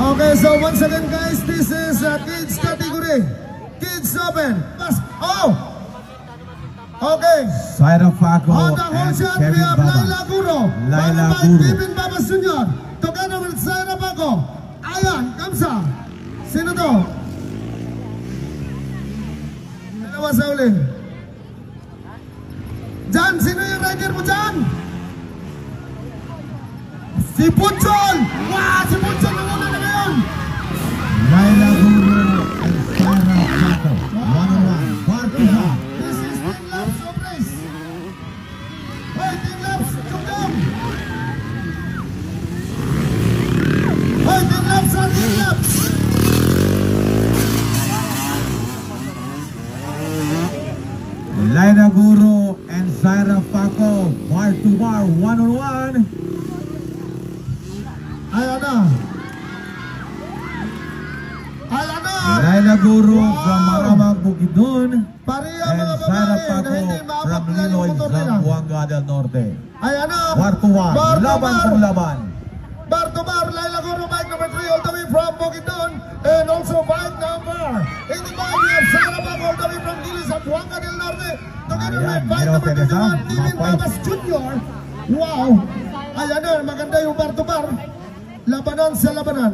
Okay, so once again guys, this is kids category. Kids Open. Oh! Okay. Saira Paco On the whole and shot, we Kevin have Baba. Laila Guro. Laila Followed by Guro. Kevin Baba Jr. Together with Saira Paco. Ayan, Kamsa. Sino to? Dalawa sa uli. Jan, sino yung rider mo dyan? Si Punchol! Wow, si Punchol na muna na ngayon! Laila Guro and Saira Paco. 1-on-1. Bartuha. This is 10 laps of race. Hoy, 10 laps, come down! Hoy, 10 laps, 10 laps! Laila Guro and Saira Paco. Bar to bar. 1-on-1. Ayan na. Ayan na. Laila Guro Wow. from Maramag, Bukidnon. Pariya And mga Saira babae na Paco hindi from maapaklan yung Linoy, motor nila. Zamboanga del Norte. Ayan na. Bar to bar. Bar to Laban bar. kung laban. Bar to bar, Laila Guro, bike number 3 all the way from Bukidnon. And also bike number 85, we have Saira Paco all the way from Gili, Zamboanga del Norte. Together Ayan, with bike Miro number Teresa, 21, Kevin mapay. Babas Jr. Wow. Ayan na, maganda yung bar to bar. Labanan sa labanan.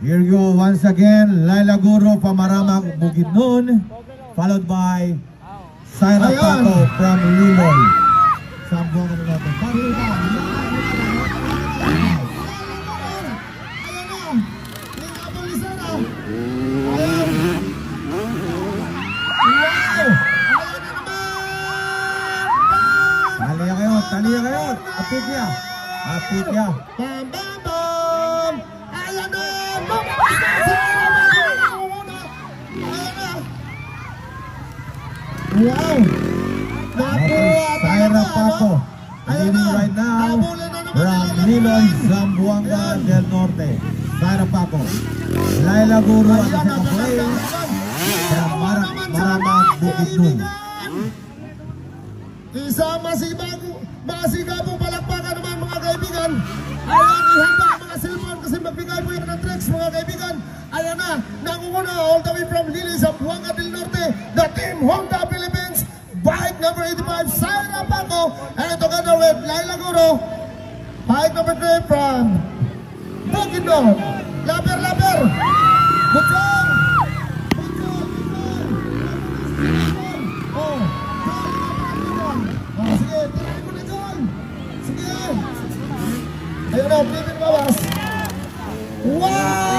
Here you go once again. Laila Guro from Maramag, Bukidnon. Followed by Saira Ayan. Paco from Linoy, Zamboanga del Norte. Bar to bar. Ayan na. Ningabol ni Sara. Ayan. Wow. Ayan na naman. Taliya kayo, taliya kayo. Apit niya. Apit niya. Bam, bam, bam. Ayan na. Mababas na. Sara Paco. Ayan na. Wow. Nakuha. Saira Paco. Ayan Leading na. right now Habulin na naman from nila. Linoy, Zamboanga del Norte. Saira Paco. Laila Guro at the Ayan na, second place. maganda. From Maramag, Bukidnon. Isama si Masigabong palakpakan naman mga kaibigan. Ayan, ihanda ang mga cellphone kasi magbigay po yan ng tricks mga kaibigan. Ayan na, nangunguna all the way from Lili, Zamboanga del Norte, the Team Honda Philippines, bike number 85, Saira Paco, and together with Laila Guro, bike number 3 from Bukidnon. Laper, laper! Butchong! Butchong! Oh, oh, sige, tirahin mo na dyan. Sige. Ayun na, Kevin Babas. Wow!